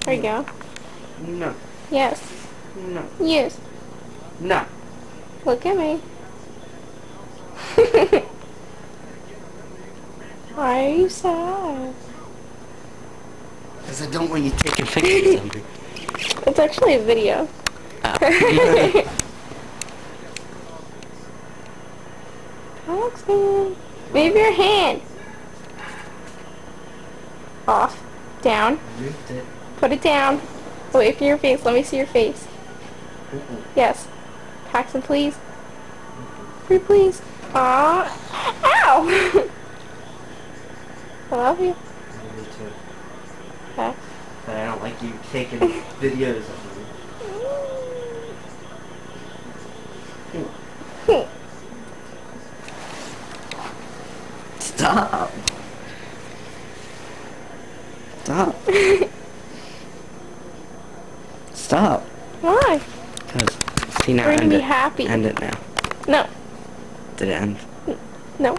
There you go. No. Yes. No. Yes. No. Look at me. Why are you sad? Because I don't want you taking pictures of me. It's actually a video. Oh. Paxton, move your hand. Off. Down. Moved it. Put it down. Away from your face. Let me see your face. Yes. Paxton, please. Pretty please. Aww. Ow! I love you. Me too. Okay. But I don't like you taking videos of me. Stop. Stop. Stop. Why? Because, see now, We're gonna end be it. happy. End it now. No. Did it end? No.